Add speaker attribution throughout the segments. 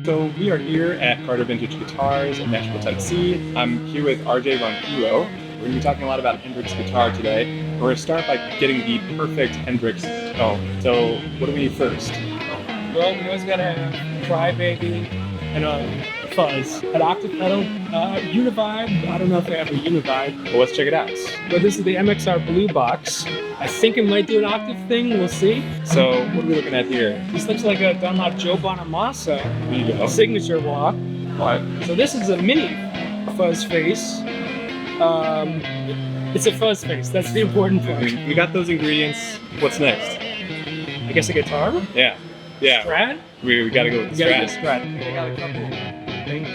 Speaker 1: So we are here at Carter Vintage Guitars in Nashville, Tennessee. I'm here with RJ Ronquillo. We're going to be talking a lot about Hendrix guitar today. We're going to start by getting the perfect Hendrix tone. So what do we need first?
Speaker 2: Well, we always gotta have Crybaby and a Fuzz. An octave pedal, Univibe. I don't know if they have a Univibe.
Speaker 1: Well, let's check it out.
Speaker 2: But this is the MXR Blue Box. I think it might do an octave thing, we'll see.
Speaker 1: So what are we looking at here?
Speaker 2: This looks like a Dunlop Joe Bonamassa
Speaker 1: There you go.
Speaker 2: signature walk.
Speaker 1: What?
Speaker 2: So this is a mini Fuzz face. It's a Fuzz face, that's the important part.
Speaker 1: We got those ingredients. What's next?
Speaker 2: I guess a guitar?
Speaker 1: Yeah. Yeah.
Speaker 2: Strat?
Speaker 1: We got to go with the
Speaker 2: Gotta
Speaker 1: Strat.
Speaker 2: get Strat. I got a couple things.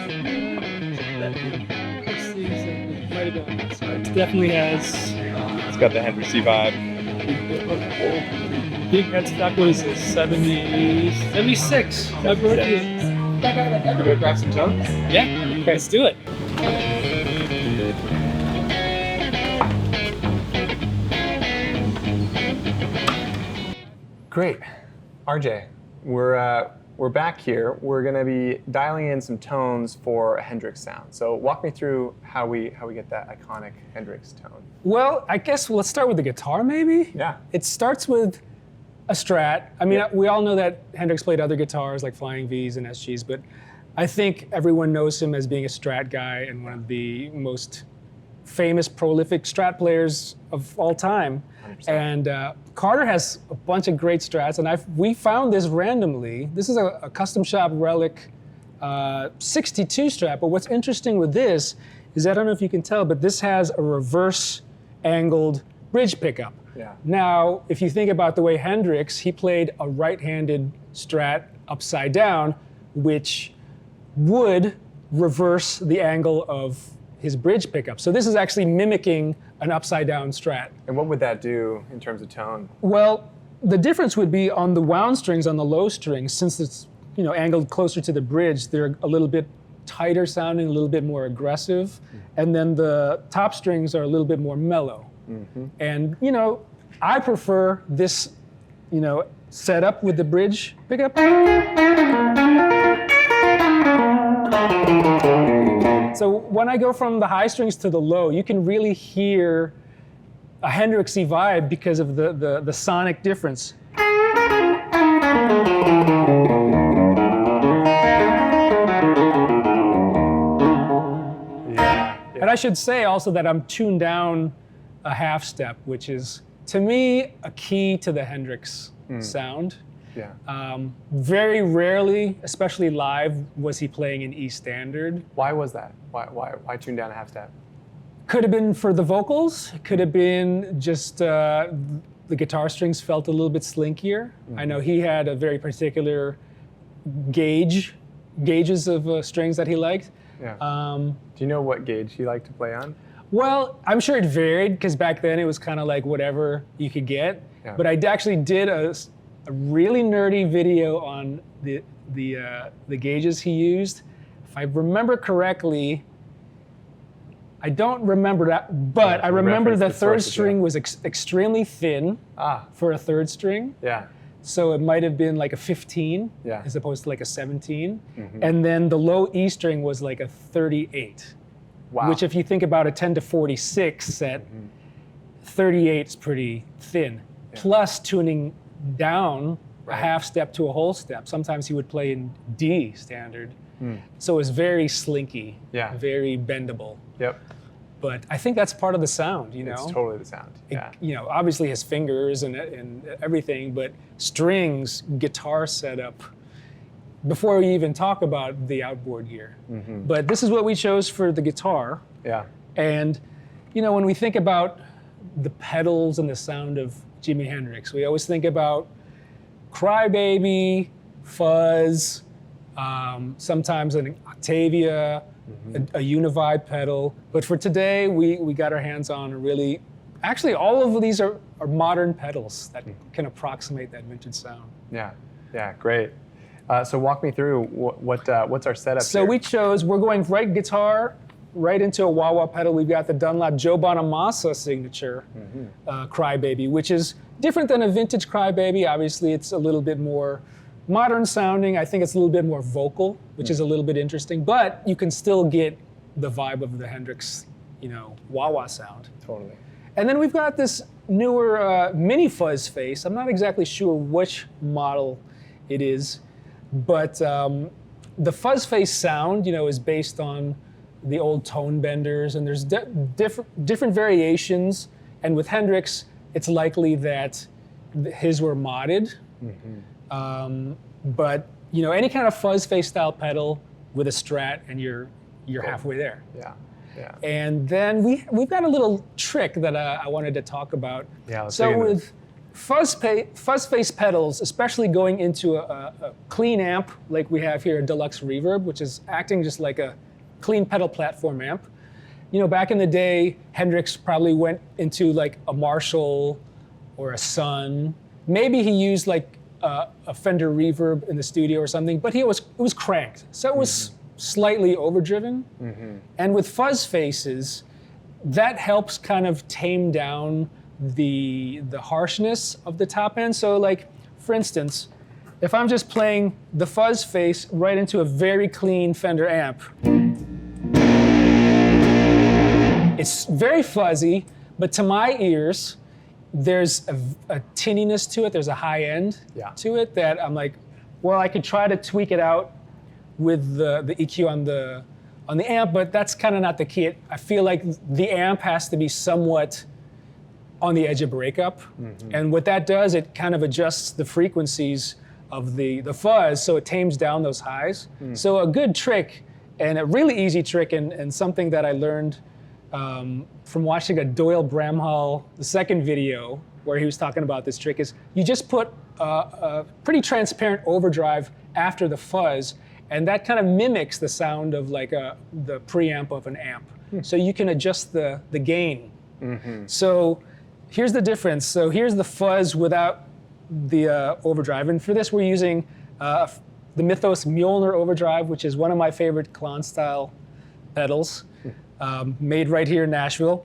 Speaker 2: It definitely has
Speaker 1: It's got the Hendrix vibe.
Speaker 2: big headstock. What is this? 76. My birthday.
Speaker 1: You gonna grab some tones?
Speaker 2: Yeah, let's do it.
Speaker 3: Great. RJ, we're back here. We're going to be dialing in some tones for a Hendrix sound. So walk me through how we get that iconic Hendrix tone.
Speaker 2: Well, I guess let's start with the guitar, maybe?
Speaker 3: Yeah.
Speaker 2: It starts with a Strat. I mean, we all know that Hendrix played other guitars like Flying V's and SGs, but I think everyone knows him as being a Strat guy and one of the most famous, prolific Strat players of all time.
Speaker 3: 100%.
Speaker 2: And Carter has a bunch of great Strats, and we found this randomly. This is a custom shop relic 62 Strat, but what's interesting with this is, I don't know if you can tell, but this has a reverse angled bridge pickup.
Speaker 3: Yeah.
Speaker 2: Now, if you think about the way Hendrix, he played a right-handed Strat upside down, which would reverse the angle of his bridge pickup. So this is actually mimicking an upside down Strat.
Speaker 3: And what would that do in terms of tone?
Speaker 2: Well, the difference would be on the wound strings, on the low strings, since it's angled closer to the bridge, they're a little bit tighter sounding, a little bit more aggressive, and then the top strings are a little bit more mellow. And I prefer this setup with the bridge pickup. So when I go from the high strings to the low, you can really hear a Hendrixy vibe because of the sonic difference. And I should say also that I'm tuned down a half step, which is, to me, a key to the Hendrix sound.
Speaker 3: Yeah.
Speaker 2: Very rarely, especially live, was he playing in E standard.
Speaker 3: Why was that? Why tune down a half step?
Speaker 2: Could have been for the vocals. Could have been just the guitar strings felt a little bit slinkier. I know he had a very particular gauges of strings that he liked.
Speaker 3: Yeah. Do you know what gauge he liked to play on?
Speaker 2: Well, I'm sure it varied, because back then it was kind of like whatever you could get.
Speaker 3: Yeah.
Speaker 2: But I actually did a really nerdy video on the gauges he used. If I remember correctly, I don't remember that, but I remember the third string was extremely thin for a third string.
Speaker 3: Yeah.
Speaker 2: So it might have been like a 15 as opposed to like a 17. And then the low E string was like a 38.
Speaker 3: Wow.
Speaker 2: Which, if you think about a 10 to 46 set, 38 is pretty thin.
Speaker 3: Yeah.
Speaker 2: Plus tuning down a half step to a whole step. Sometimes he would play in D standard. So it was very slinky, very bendable.
Speaker 3: Yep.
Speaker 2: But I think that's part of the sound,
Speaker 3: It's totally the sound. Yeah.
Speaker 2: Obviously his fingers and everything, but strings, guitar setup, before we even talk about the outboard gear. But this is what we chose for the guitar.
Speaker 3: Yeah.
Speaker 2: And, when we think about the pedals and the sound of Jimi Hendrix, we always think about Crybaby, Fuzz, sometimes an Octavia, a Univibe pedal. But for today, we got our hands on actually all of these are modern pedals that can approximate that vintage sound.
Speaker 3: Yeah, great. So walk me through what's our setup
Speaker 2: So
Speaker 3: here?
Speaker 2: we're going right guitar, right into a wah-wah pedal. We've got the Dunlop Joe Bonamassa signature Crybaby, which is different than a vintage Crybaby. Obviously, it's a little bit more modern sounding. I think it's a little bit more vocal, which is a little bit interesting, but you can still get the vibe of the Hendrix, wah-wah sound.
Speaker 3: Totally.
Speaker 2: And then we've got this newer mini fuzz face. I'm not exactly sure which model it is, but the fuzz face sound, is based on the old tone benders, and there's different variations. And with Hendrix, it's likely that his were modded. But any kind of fuzz face style pedal with a Strat, and you're halfway there.
Speaker 3: Yeah. Yeah.
Speaker 2: And then we've got a little trick that I wanted to talk about.
Speaker 3: Yeah, let's
Speaker 2: so
Speaker 3: dig into
Speaker 2: with fuzz face pedals, especially going into a clean amp like we have here, a Deluxe Reverb, which is acting just like a clean pedal platform amp. Back in the day, Hendrix probably went into like a Marshall or a Sun. Maybe he used like a Fender Reverb in the studio or something, but it was cranked, so it was slightly overdriven. And with fuzz faces, that helps kind of tame down the harshness of the top end. So like, for instance, if I'm just playing the fuzz face right into a very clean Fender amp, it's very fuzzy, but to my ears, there's a tinniness to it, there's a high end to it that I'm like, well, I could try to tweak it out with the EQ on the amp, but that's kind of not the key. I feel like the amp has to be somewhat on the edge of breakup. And what that does, it kind of adjusts the frequencies of the fuzz, so it tames down those highs. So a good trick, and a really easy trick, and something that I learned from watching a Doyle Bramhall, the second video, where he was talking about this trick, is you just put a pretty transparent overdrive after the fuzz, and that kind of mimics the sound of like the preamp of an amp. So you can adjust the gain. So here's the difference. So here's the fuzz without the overdrive, and for this we're using the Mythos Mjolnir overdrive, which is one of my favorite Klon style pedals, made right here in Nashville.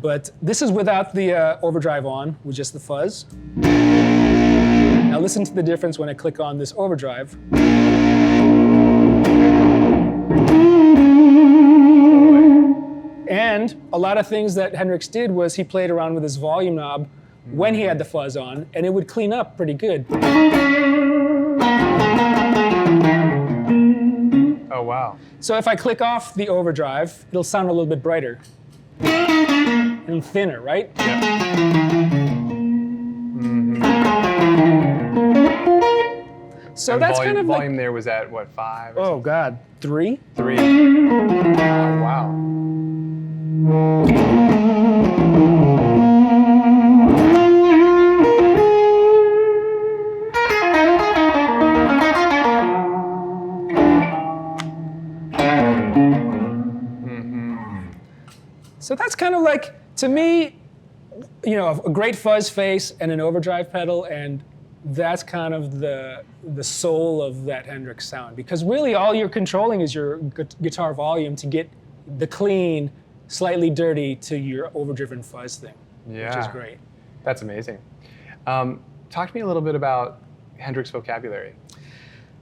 Speaker 2: But this is without the overdrive on, with just the fuzz. Now listen to the difference when I click on this overdrive. And a lot of things that Hendrix did was he played around with his volume knob when he had the fuzz on, and it would clean up pretty good.
Speaker 3: Oh, wow.
Speaker 2: So if I click off the overdrive, it'll sound a little bit brighter and thinner, right? So
Speaker 3: and
Speaker 2: that's
Speaker 3: volume,
Speaker 2: kind of
Speaker 3: volume
Speaker 2: like,
Speaker 3: there was at what, 5? Or
Speaker 2: oh God, 3?
Speaker 3: 3. Oh, wow.
Speaker 2: So that's kind of like, to me, a great fuzz face and an overdrive pedal, and that's kind of the soul of that Hendrix sound. Because really all you're controlling is your guitar volume to get the clean, slightly dirty to your overdriven fuzz thing, which is great.
Speaker 3: That's amazing. Talk to me a little bit about Hendrix vocabulary.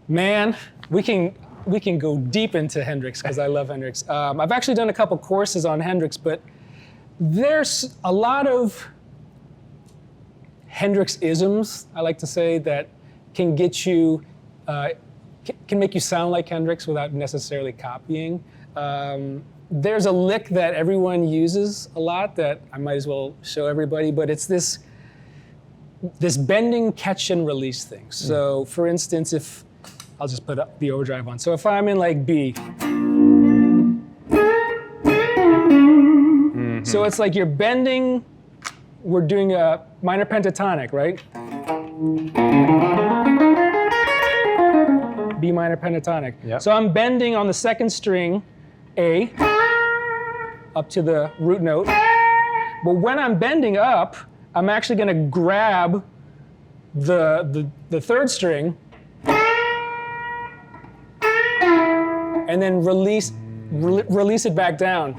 Speaker 2: Man, we can go deep into Hendrix because I love Hendrix. I've actually done a couple courses on Hendrix, but there's a lot of Hendrix-isms, I like to say, that can get you, can make you sound like Hendrix without necessarily copying. There's a lick that everyone uses a lot that I might as well show everybody, but it's this bending catch and release thing. So for instance, if I'll just put the overdrive on. So if I'm in like B, so it's like you're bending, we're doing a minor pentatonic, right? B minor pentatonic.
Speaker 3: Yep.
Speaker 2: So I'm bending on the second string, A, up to the root note. But when I'm bending up, I'm actually gonna grab the third string and then release it back down.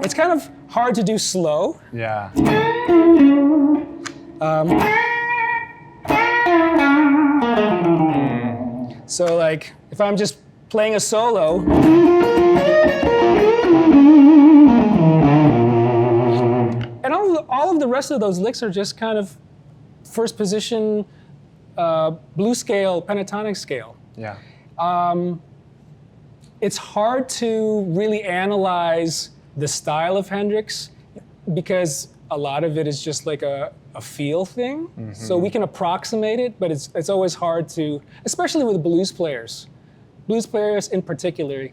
Speaker 2: It's kind of hard to do slow.
Speaker 3: Yeah.
Speaker 2: So like, if I'm just playing a solo, and all of the rest of those licks are just kind of first position, blues scale, pentatonic scale.
Speaker 3: Yeah.
Speaker 2: It's hard to really analyze the style of Hendrix because a lot of it is just like a feel thing. Mm-hmm. So we can approximate it, but it's always hard to, especially with blues players. Blues players in particular,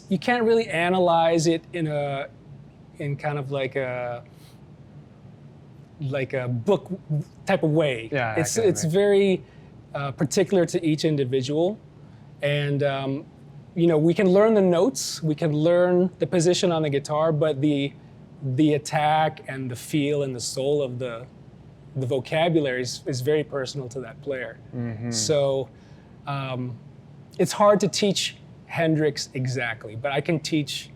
Speaker 2: you can't really analyze it in kind of like a book type of way.
Speaker 3: Yeah,
Speaker 2: it's very particular to each individual, and we can learn the notes, we can learn the position on the guitar, but the attack and the feel and the soul of the vocabulary is very personal to that player. Mm-hmm. So it's hard to teach Hendrix exactly, but I can teach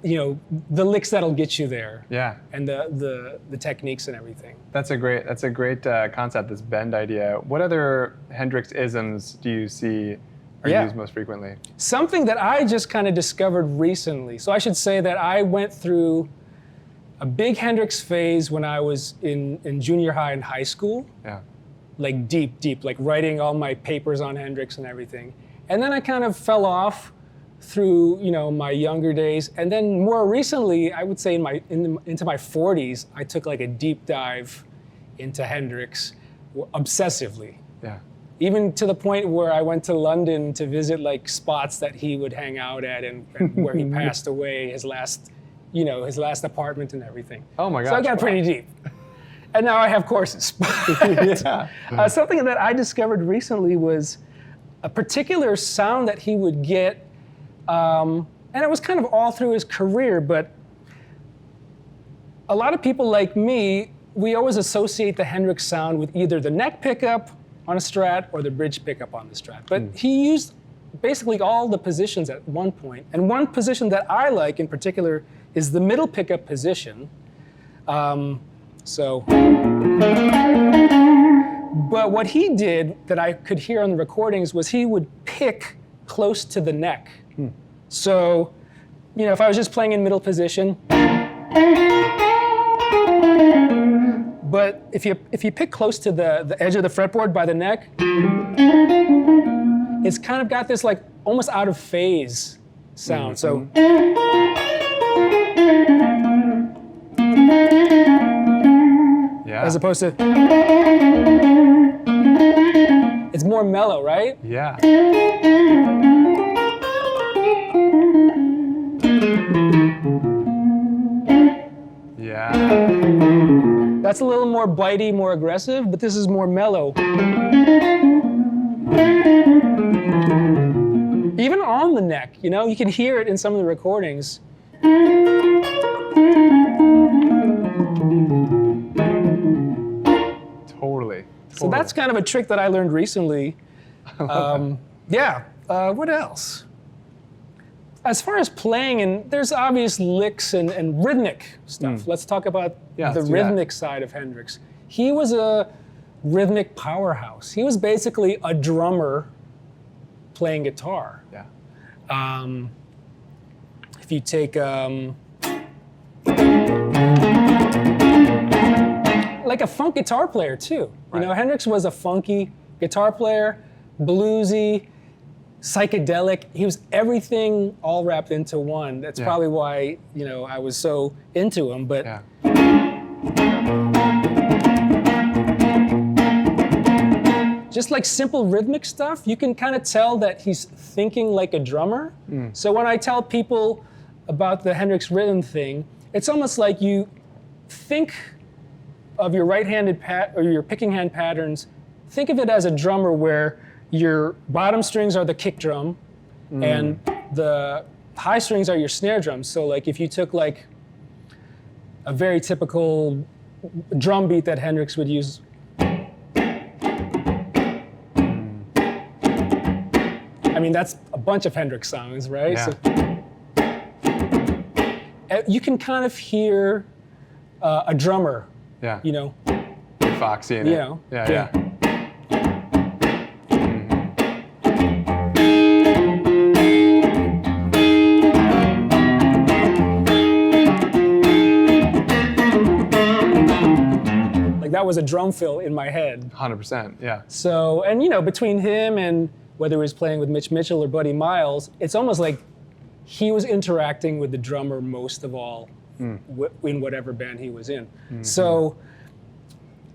Speaker 2: the licks that'll get you there.
Speaker 3: Yeah.
Speaker 2: And the techniques and everything.
Speaker 3: That's a great concept, this bend idea. What other Hendrix isms do you see are used most frequently?
Speaker 2: Something that I just kind of discovered recently. So I should say that I went through a big Hendrix phase when I was in junior high and high school.
Speaker 3: Yeah.
Speaker 2: Like deep, like writing all my papers on Hendrix and everything. And then I kind of fell off through my younger days, and then more recently, I would say into my 40s, I took like a deep dive into Hendrix obsessively.
Speaker 3: Yeah.
Speaker 2: Even to the point where I went to London to visit like spots that he would hang out at and where he passed away, his last apartment and everything.
Speaker 3: Oh my gosh.
Speaker 2: So I got pretty deep. And now I have courses. Something that I discovered recently was a particular sound that he would get, and it was kind of all through his career, but a lot of people like me, we always associate the Hendrix sound with either the neck pickup on a Strat or the bridge pickup on the Strat. But he used basically all the positions at one point. And one position that I like in particular is the middle pickup position. But what he did that I could hear on the recordings was he would pick close to the neck. So, if I was just playing in middle position, but if you pick close to the edge of the fretboard by the neck, it's kind of got this like almost out of phase sound. So.
Speaker 3: Yeah.
Speaker 2: As opposed to, it's more mellow, right?
Speaker 3: Yeah. Yeah.
Speaker 2: That's a little more bitey, more aggressive, but this is more mellow. Even on the neck, you can hear it in some of the recordings.
Speaker 3: Totally.
Speaker 2: So that's kind of a trick that I learned recently. What else? As far as playing, and there's obvious licks and rhythmic stuff. Let's talk about the rhythmic side of Hendrix. He was a rhythmic powerhouse. He was basically a drummer playing guitar.
Speaker 3: Yeah.
Speaker 2: If you take like a funk guitar player too.
Speaker 3: Right.
Speaker 2: Hendrix was a funky guitar player, bluesy, psychedelic. He was everything all wrapped into one. That's probably why, I was so into him. But just like simple rhythmic stuff, you can kind of tell that he's thinking like a drummer. So when I tell people about the Hendrix rhythm thing, it's almost like you think of your right-handed or your picking hand patterns, think of it as a drummer where your bottom strings are the kick drum and the high strings are your snare drums. So like if you took like a very typical drum beat that Hendrix would use. I mean, that's a bunch of Hendrix songs, right?
Speaker 3: Yeah.
Speaker 2: So, you can kind of hear a drummer.
Speaker 3: Yeah.
Speaker 2: You're
Speaker 3: foxy in it.
Speaker 2: Yeah. that was a drum fill in my head.
Speaker 3: 100%, yeah.
Speaker 2: So, and between him and whether he was playing with Mitch Mitchell or Buddy Miles, it's almost like he was interacting with the drummer most of all in whatever band he was in. Mm-hmm. So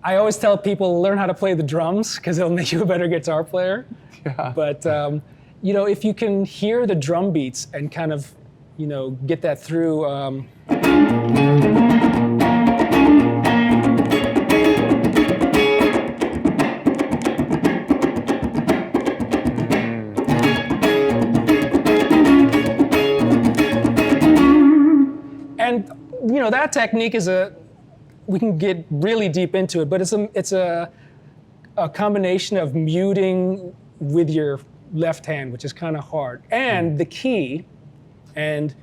Speaker 2: I always tell people, learn how to play the drums because it'll make you a better guitar player.
Speaker 3: Yeah.
Speaker 2: But, if you can hear the drum beats and kind of, get that through. And that technique is we can get really deep into it, but it's a combination of muting with your left hand, which is kind of hard. And the key, and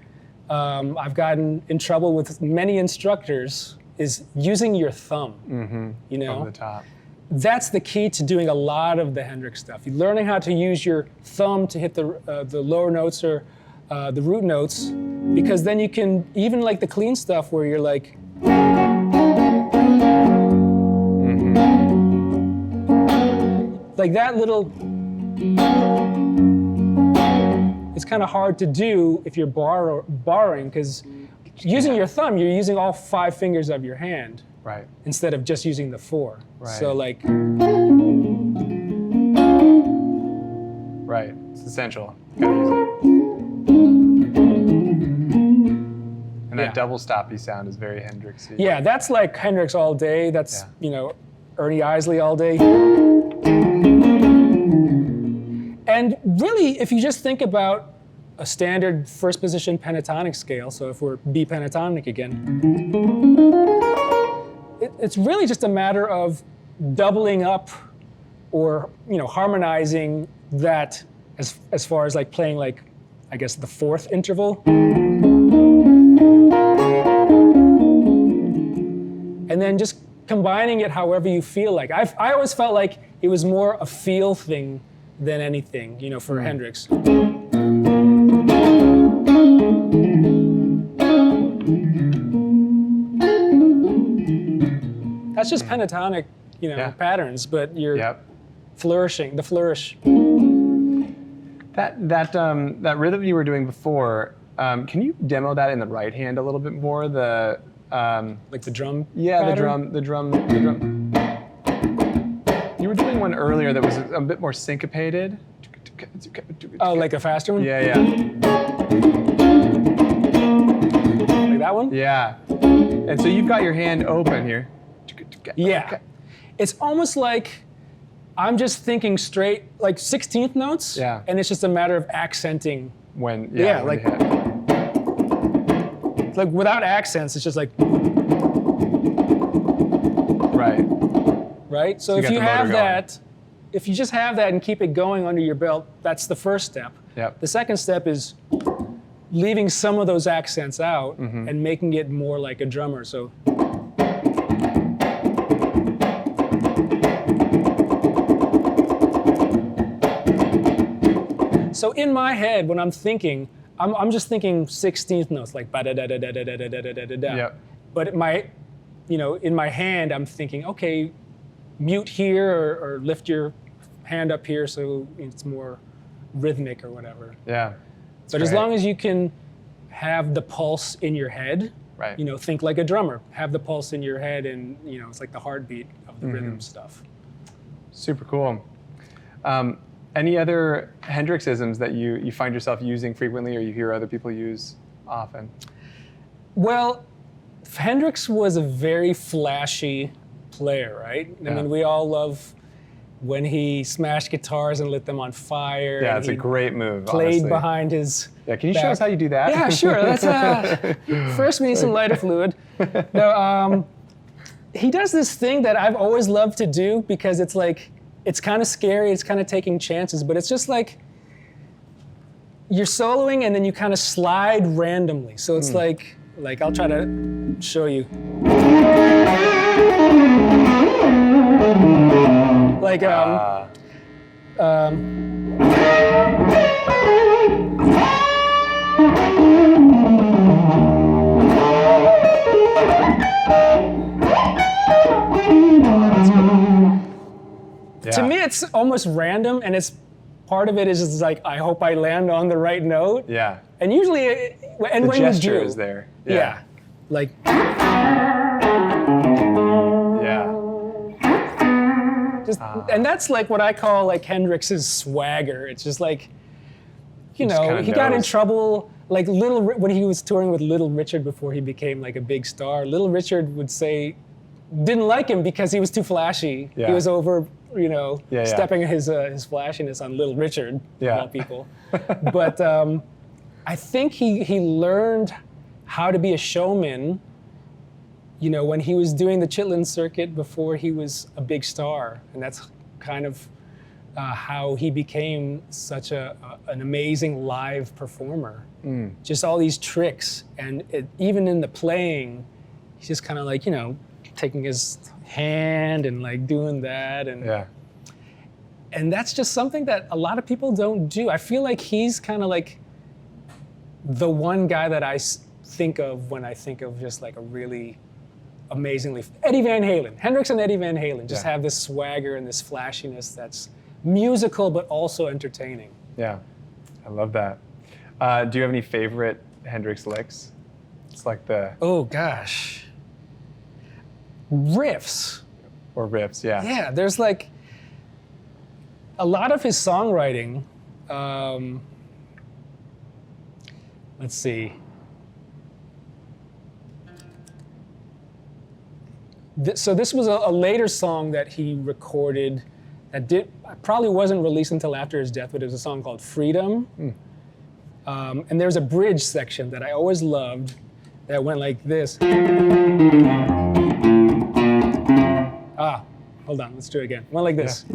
Speaker 2: I've gotten in trouble with many instructors, is using your thumb.
Speaker 3: Over the top.
Speaker 2: That's the key to doing a lot of the Hendrix stuff. You're learning how to use your thumb to hit the lower notes or the root notes, because then you can, even like the clean stuff where you're like, like that little, it's kind of hard to do if you're barring, because using your thumb, you're using all 5 fingers of your hand.
Speaker 3: Right.
Speaker 2: Instead of just using the 4.
Speaker 3: Right.
Speaker 2: So like.
Speaker 3: Right. It's essential. You gotta use it. And that double stoppy sound is very Hendrixy.
Speaker 2: Yeah, that's like Hendrix all day. That's Ernie Isley all day. And really, if you just think about a standard first position pentatonic scale, so if we're B pentatonic again, it's really just a matter of doubling up or harmonizing that as far as like playing like, I guess, the 4th interval. And then just combining it however you feel like. I always felt like it was more a feel thing than anything, for Hendrix. That's just pentatonic, patterns, but you're flourishing, the flourish.
Speaker 3: That rhythm you were doing before, can you demo that in the right hand a little bit more?
Speaker 2: Like the drum?
Speaker 3: Yeah,
Speaker 2: pattern?
Speaker 3: the drum. You were doing one earlier that was a bit more syncopated.
Speaker 2: Oh, like a faster one?
Speaker 3: Yeah.
Speaker 2: Like that one?
Speaker 3: Yeah. And so you've got your hand open here.
Speaker 2: Yeah. It's almost like I'm just thinking straight, like 16th notes.
Speaker 3: Yeah.
Speaker 2: And it's just a matter of accenting.
Speaker 3: When
Speaker 2: you
Speaker 3: hit.
Speaker 2: Like without accents, it's just like.
Speaker 3: Right.
Speaker 2: Right? So if you have that, if you just have that and keep it going under your belt, that's the first step.
Speaker 3: Yep.
Speaker 2: The second step is leaving some of those accents out and making it more like a drummer. So. So in my head, when I'm thinking, I'm just thinking 16th notes, like ba-da-da-da-da-da-da-da-da-da-da.
Speaker 3: Yep.
Speaker 2: But in my hand, I'm thinking, okay, mute here or lift your hand up here so it's more rhythmic or whatever.
Speaker 3: Yeah.
Speaker 2: But as long as you can have the pulse in your head,
Speaker 3: right.
Speaker 2: Think like a drummer. Have the pulse in your head and, it's like the heartbeat of the rhythm stuff.
Speaker 3: Super cool. Any other Hendrixisms that you find yourself using frequently or you hear other people use often?
Speaker 2: Well, Hendrix was a very flashy player, right?
Speaker 3: Yeah.
Speaker 2: I mean, we all love when he smashed guitars and lit them on fire.
Speaker 3: Yeah, it's a great move,
Speaker 2: played
Speaker 3: honestly.
Speaker 2: Behind his
Speaker 3: Yeah, can you
Speaker 2: back.
Speaker 3: show us how you do that?
Speaker 2: Yeah, sure. That's first we need some lighter fluid. No, he does this thing that I've always loved to do because it's like, it's kind of scary, it's kind of taking chances, but it's just like you're soloing and then you kind of slide randomly. So it's like I'll try to show you. Like it's almost random, and it's part of it is just like, I hope I land on the right note.
Speaker 3: Yeah.
Speaker 2: And usually, and
Speaker 3: The
Speaker 2: when
Speaker 3: gesture
Speaker 2: you do,
Speaker 3: is there.
Speaker 2: yeah, like,
Speaker 3: Yeah.
Speaker 2: just, and that's like what I call like Hendrix's swagger. It's just like, you
Speaker 3: just
Speaker 2: know,
Speaker 3: kinda
Speaker 2: he got in
Speaker 3: knows.
Speaker 2: trouble like when he was touring with Little Richard before he became like a big star. Little Richard would say didn't like him because he was too flashy.
Speaker 3: Yeah.
Speaker 2: He was over, you know,
Speaker 3: Yeah.
Speaker 2: stepping his flashiness on Little Richard,
Speaker 3: Yeah.
Speaker 2: of all people. But I think he learned how to be a showman, you know, when he was doing the Chitlin circuit before he was a big star. And that's kind of how he became such an amazing live performer. Just all these tricks. And even in the playing, he's just kind of like, you know, taking his hand and like doing that. And
Speaker 3: Yeah.
Speaker 2: and that's just something that a lot of people don't do. I feel like he's kind of like the one guy that I think of when I think of just like a really amazingly, Eddie Van Halen. Hendrix and Eddie Van Halen just
Speaker 3: Yeah.
Speaker 2: have this swagger and this flashiness that's musical but also entertaining.
Speaker 3: Yeah. I love that. Do you have any favorite Hendrix licks? It's like
Speaker 2: Oh gosh. Riffs.
Speaker 3: or riffs, yeah.
Speaker 2: Yeah, there's like a lot of his songwriting. Let's see. So this was a later song that he recorded that probably wasn't released until after his death, but it was a song called Freedom. And there's a bridge section that I always loved that went like this. Hold on, let's do it again. Went like this.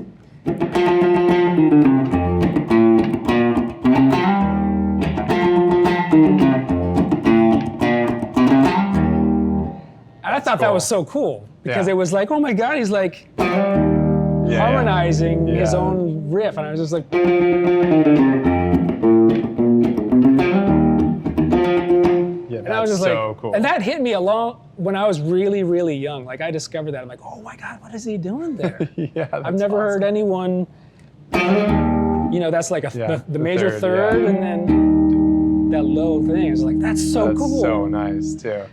Speaker 2: And I thought that was so cool because
Speaker 3: Yeah.
Speaker 2: it was like, oh my God, he's like harmonizing his
Speaker 3: Yeah.
Speaker 2: own riff. And I was just like,
Speaker 3: Yeah,
Speaker 2: and I was
Speaker 3: that's
Speaker 2: just
Speaker 3: so
Speaker 2: like,
Speaker 3: cool.
Speaker 2: and that hit me along when I was really, really young. Like I discovered that. I'm like, oh my God, what is he doing there?
Speaker 3: Yeah,
Speaker 2: I've never heard anyone, you know, that's like the major third and then that low thing. It's like, that's so cool.
Speaker 3: So nice too.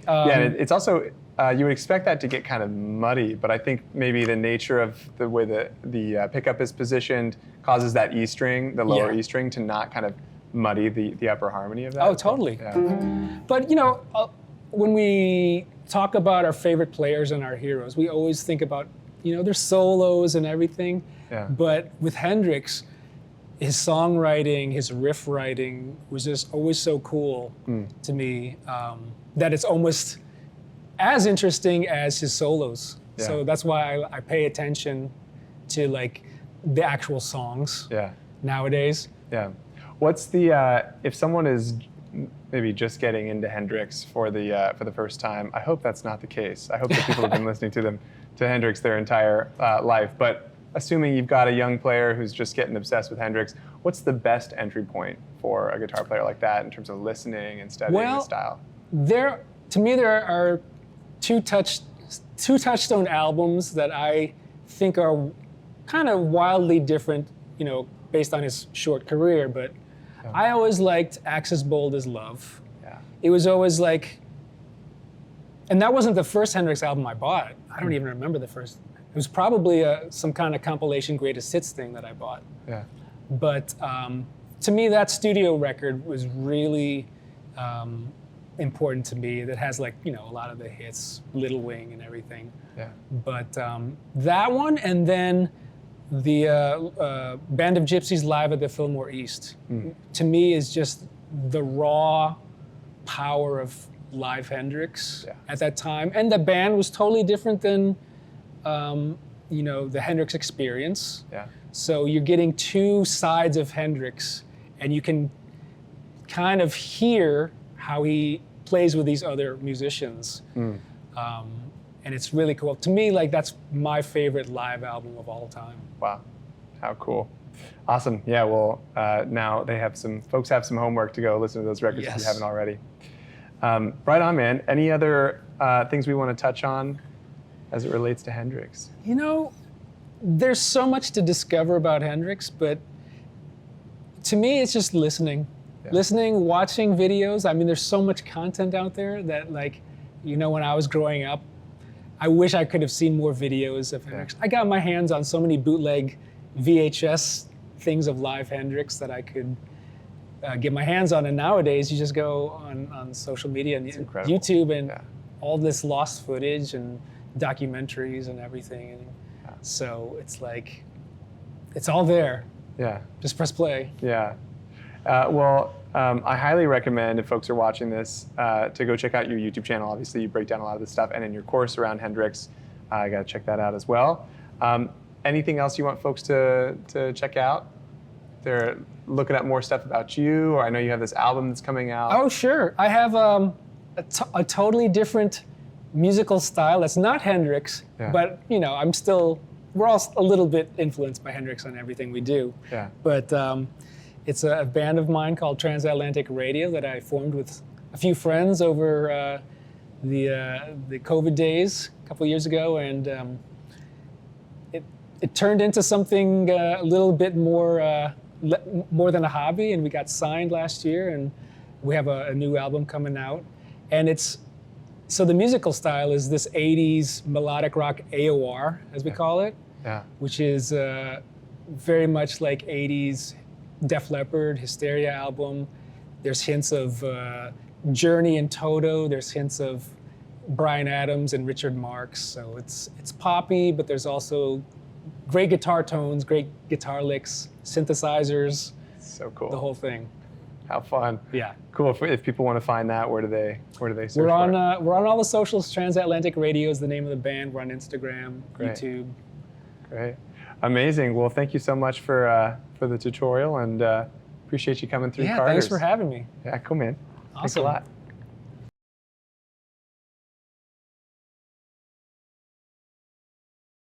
Speaker 3: Yeah, and it's also, you would expect that to get kind of muddy, but I think maybe the nature of the way the pickup is positioned causes that E string, the lower E string, to not kind of muddy the upper harmony of that.
Speaker 2: Oh, totally.
Speaker 3: Yeah.
Speaker 2: But, you know, when we talk about our favorite players and our heroes, we always think about, you know, their solos and everything.
Speaker 3: Yeah.
Speaker 2: But with Hendrix, his songwriting, his riff writing was just always so cool to me that it's almost as interesting as his solos.
Speaker 3: Yeah.
Speaker 2: So that's why I pay attention to like the actual songs nowadays.
Speaker 3: Yeah. What's the if someone is maybe just getting into Hendrix for the first time? I hope that's not the case. I hope that people have been listening to Hendrix their entire life. But assuming you've got a young player who's just getting obsessed with Hendrix, what's the best entry point for a guitar player like that in terms of listening and studying the style?
Speaker 2: To me, there are two Touchstone albums that I think are kind of wildly different, you know, based on his short career. But I always liked Axis Bold as Love.
Speaker 3: Yeah.
Speaker 2: It was always like, and that wasn't the first Hendrix album I bought. I don't even remember the first. It was probably some kind of compilation greatest hits thing that I bought.
Speaker 3: Yeah.
Speaker 2: But to me, that studio record was really important to me. That has like, you know, a lot of the hits, Little Wing and everything.
Speaker 3: Yeah.
Speaker 2: But that one, and then the Band of Gypsies live at the Fillmore East, to me is just the raw power of live Hendrix at that time. And the band was totally different than, you know, the Hendrix experience.
Speaker 3: Yeah.
Speaker 2: So you're getting two sides of Hendrix, and you can kind of hear how he plays with these other musicians. And it's really cool. To me, like, that's my favorite live album of all time.
Speaker 3: Wow, how cool. Awesome. Yeah, well, now folks have some homework to go listen to those records if you haven't already. Right on, man. Any other things we want to touch on as it relates to Hendrix?
Speaker 2: You know, there's so much to discover about Hendrix, but to me, it's just listening.
Speaker 3: Yeah.
Speaker 2: Listening, watching videos. I mean, there's so much content out there that, like, when I was growing up, I wish I could have seen more videos of Hendrix. I got my hands on so many bootleg VHS things of live Hendrix that I could get my hands on. And nowadays, you just go on social media and YouTube and all this lost footage and documentaries and everything. And so it's like, it's all there.
Speaker 3: Yeah.
Speaker 2: Just press play.
Speaker 3: Yeah. I highly recommend, if folks are watching this, to go check out your YouTube channel. Obviously, you break down a lot of this stuff, and in your course around Hendrix, I got to check that out as well. Anything else you want folks to check out? They're looking at more stuff about you, or I know you have this album that's coming out.
Speaker 2: Oh, sure. I have a totally different musical style that's not Hendrix, but we're all a little bit influenced by Hendrix on everything we do.
Speaker 3: Yeah.
Speaker 2: But it's a band of mine called Transatlantic Radio that I formed with a few friends over the COVID days a couple years ago, and it turned into something a little bit more than a hobby, and we got signed last year, and we have a new album coming out, and so the musical style is this 80s melodic rock AOR, as we call it, which is very much like 80s Def Leppard, Hysteria album. There's hints of Journey and Toto. There's hints of Bryan Adams and Richard Marx. So it's poppy, but there's also great guitar tones, great guitar licks, synthesizers.
Speaker 3: So cool.
Speaker 2: The whole thing.
Speaker 3: How fun.
Speaker 2: Yeah.
Speaker 3: Cool. If people want to find that, where do they search
Speaker 2: we're on all the socials. Transatlantic Radio is the name of the band. We're on Instagram, YouTube.
Speaker 3: Great. Amazing. Well, thank you so much for the tutorial, and appreciate you coming through.
Speaker 2: Yeah,
Speaker 3: Carter's.
Speaker 2: thanks for having me.
Speaker 3: Yeah, cool, man.
Speaker 2: Awesome.
Speaker 3: Thanks a lot.